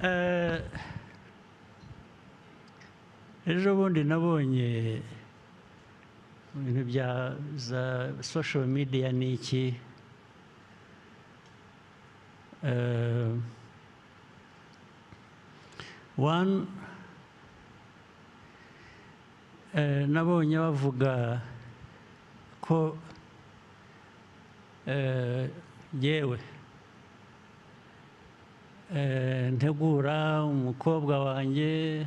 Eh, ejo bundi nabonye ibintu bya za social media n'iki one nabonye bavuga ko yewe ntegura umukobwa wanjye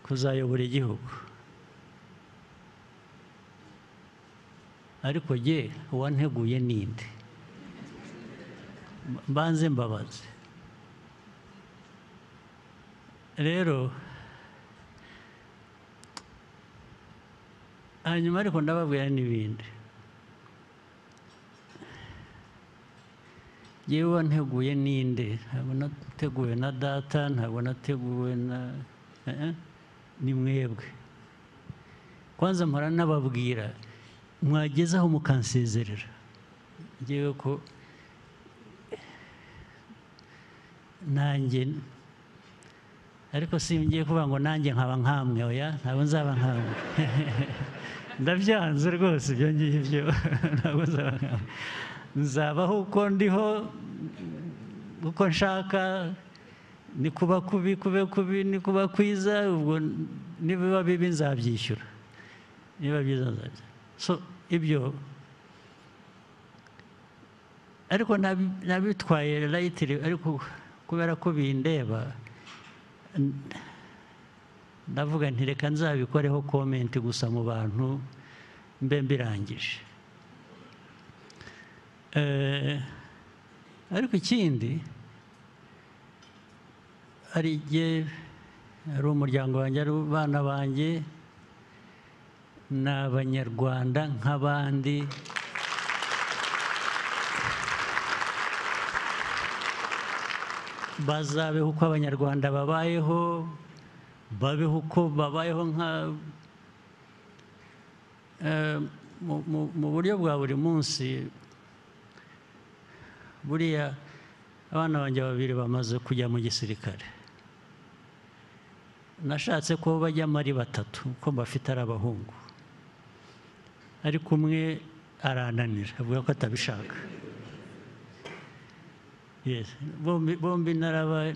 kuzayobora igihugu ariko jye uwanteguye ninde mbanze mbabaze rero hanyuma ariko ndababwira n'ibindi yewe wanteguye ninde ntabwo nateguwe na data ntabwo nateguwe na ni mwebwe kwanza mpora nababwira mwagezaho mukansezerera ngewe ko nanjye ariko singiye kuvuga ngo nanjye nkaba nkamwe oya ntabwo nzaba nkamwe ndabyanze rwose ibyo ngibyo ntabwo nzaba nkamwe nzabaho uko ndiho uko nshaka ni kuba kubi kube kubi ni kuba kwiza ubwo nibiba bibi nzabyishyura niba byiza nzabyishyura so ibyo ariko nabitwaye layitiri ariko kubera ko bindeba ndavuga nti reka nzabikoreho komenti gusa mu bantu mbe mbirangije ariko ikindi hari igihe ari umuryango wanjye ari abana banjye ni abanyarwanda nk'abandi bazabeho uko abanyarwanda babayeho babeho uko babayeho nka mu buryo bwa buri munsi buriya abana banjye babiri bamaze kujya mu gisirikare nashatse ko bajyamo ari batatu ko bafite ari abahungu ariko umwe arananira avuga ko atabishaka bombi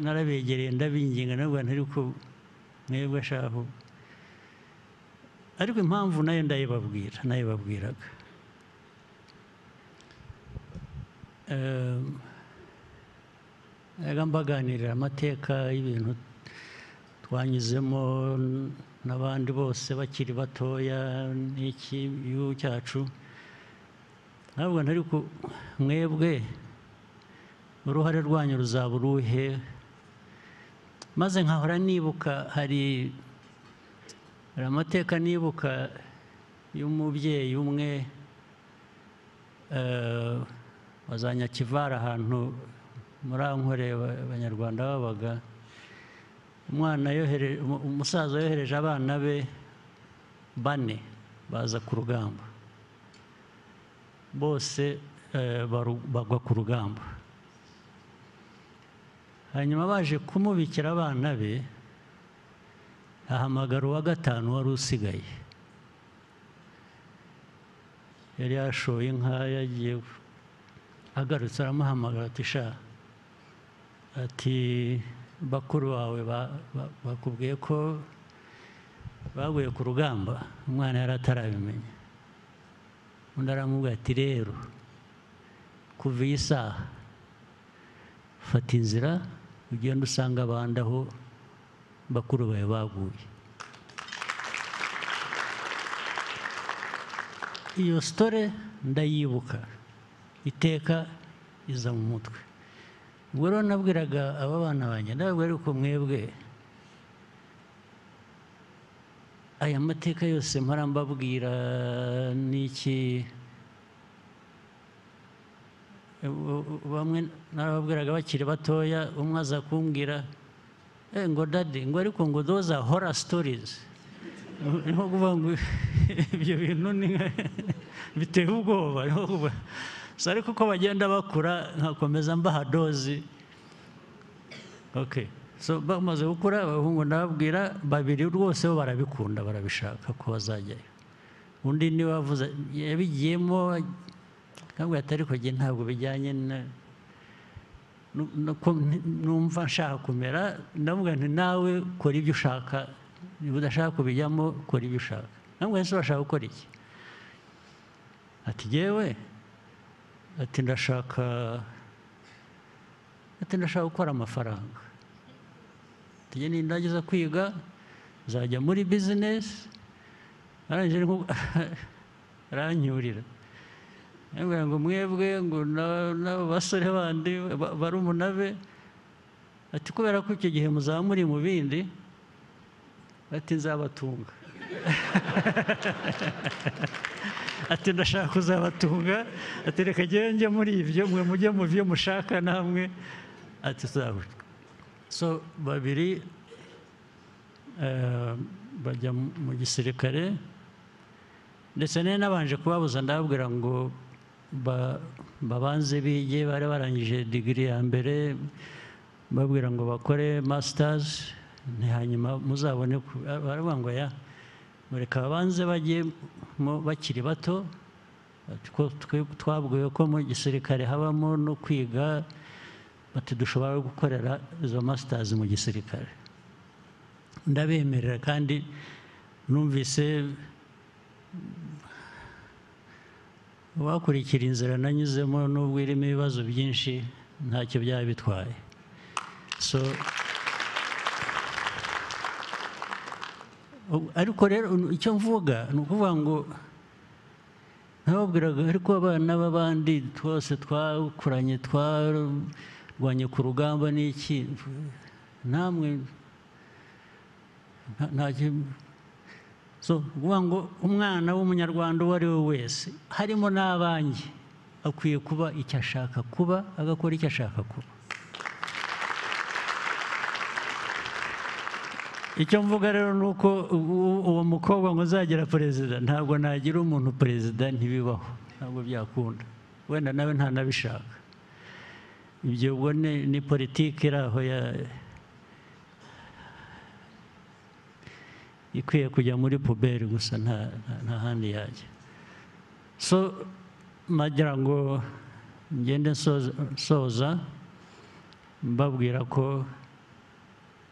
narabegereye ndabinginga nabwo ariko mwebwe ashaho ariko impamvu nayo nayibabwiraga mbaganirira amateka y'ibintu twanyuzemo n'abandi bose bakiri batoya n'iki gihugu cyacu ntabwo ariko mwebwe uruhare rwanyu ruzaba uruhe maze nkahora nibuka hari amateka nibuka y'umubyeyi umwe wazanyakivara ahantu muri ankore abanyarwanda babaga umusaza yohereje abana be 4 baza ku rugamba bose bagwa ku rugamba hanyuma baje kumubikira abana be ahamagara uwa 5 wari usigaye yari yashoye inka yagiye agarutse aramuhamagara ati sha ati bakuru bawe bakubwiye ko baguye ku rugamba umwana yari atarabimenya undi aramubwira ati rero kuva iyi saha fata inzira ugenda usanga abandi aho bakuru bawe baguye iyo sitore ndayibuka iteka iza mu mutwe ubwo rero nabwiraga aba bana banjye ndababwira ariko mwebwe aya mateka yose mpora mbabwira n'iki bamwe narababwiraga bakiri batoya umwe aza kumbwira ngo dadi ngo ariko ngo those are horror stories niho kuvuga ngo ibyo bintu biteye ubwoba ariko uko bagenda bakura nkakomeza mbaha dozi okay. So bamaze gukura abahungu ndababwira babiri rwose bo barabikunda barabishaka ko bazajyayo. Undi niwe wavuze yabigiyemo kandi atari ko gihe ntabwo bijyanye numva nshaka kumera, ndavuga nti nawe kora ibyo ushaka, niba udashaka kubijyamo kora ibyo ushaka. Namwe se urashaka gukora iki? Ati jyewe ati ndashaka gukora amafaranga. Tujye nindagiza kwiga nzajya muri business, arangije aranyurira ambwira ngo mwebwe ngo n'abasore bandi barumuna be ati kubera ko icyo gihe muzaba muri mu bindi ati nzabatunga. Ati ndashaka kuzabatunga, ati reka njye muri ibyo mwe mujye mu byo mushaka namwe ati zawe. So babiri bajya mu gisirikare, ndetse nabanje kubabuza ndababwira ngo babanze bige, bari barangije digiri ya mbere, babwira ngo bakore masters hanyuma muzabone. Baravuga ngo ya mureka babanze bajye bakiri bato, twabwiwe ko mu gisirikare habamo no kwiga, bati dushobora gukorera izo masters mu gisirikare. Ndabemerera kandi numvise wakurikira inzira nanyuzemo n'ubwo irimo ibibazo byinshi ntacyo byaba bitwaye. So ariko rero icyo mvuga ni ukuvuga ngo nababwiraga ariko abana b'abandi twose twakuranye twarwanye ku rugamba n'iki, namwe so kuvuga ngo umwana w'umunyarwanda uwo ari we wese harimo n'abanjye akwiye kuba icyo ashaka kuba, agakora icyo ashaka kuba. Icyo mvuga rero ni uko uwo mukobwa ngo uzagera perezida, ntabwo nagira umuntu perezida, ntibibaho, ntabwo byakunda, wenda nawe ntanabishaka. Ibyo ubwo ni politiki iri aho ikwiye kujya muri puberi gusa, nta handi yajya. So nagira ngo ngende nsoza mbabwira ko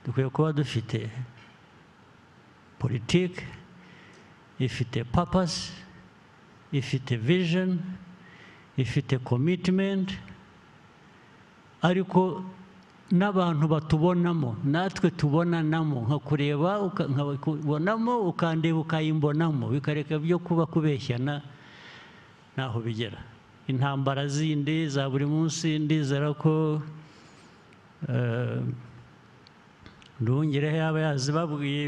dukwiye kuba dufite politiki ifite purpose, ifite vision, ifite commitment, ariko n'abantu batubonamo, natwe tubonanamo, nka kureba nkabonamo ukandeba ukayimbonamo, bikareka byo kuba kubeshyana ntaho bigera. Intambara zindi za buri munsi ndizera ko Nduhungirehe yaba yazibabwiye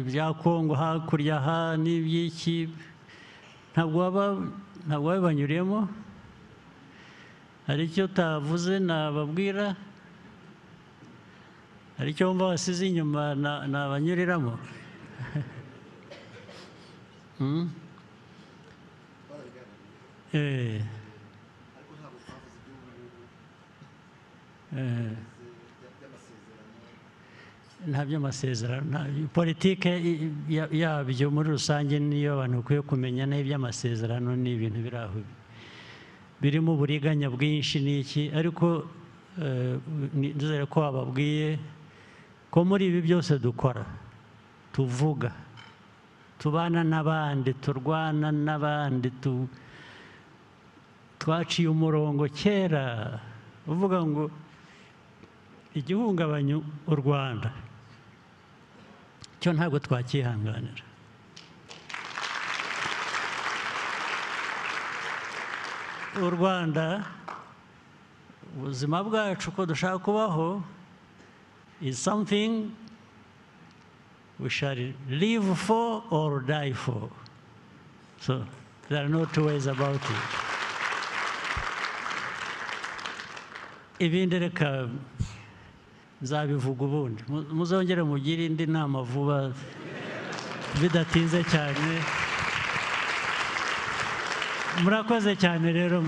ibya Kongo hakurya aha n'iby'iki, ntabwo babibanyuriyemo. Hari icyo utavuze nababwira, hari icyo wumva wasize inyuma nabanyuriramo. Nta by'amasezerano, politike yabyo muri rusange niyo abantu bakwiye kumenya, n'iby'amasezerano ni ibintu biri aho birimo uburiganya bwinshi n'iki, ariko nizere ko wababwiye ko muri ibi byose dukora, tuvuga, tubana n'abandi, turwana n'abandi, twaciye umurongo kera uvuga ngo igihungabanya u Rwanda cyo ntabwo twakihanganira. U Rwanda, ubuzima bwacu ko dushaka kubaho, is something we shall live for or die for. So there are no two ways about it. Ibindi reka nzabivuga ubundi, muzongere mugire indi nama vuba bidatinze cyane. Murakoze cyane rero.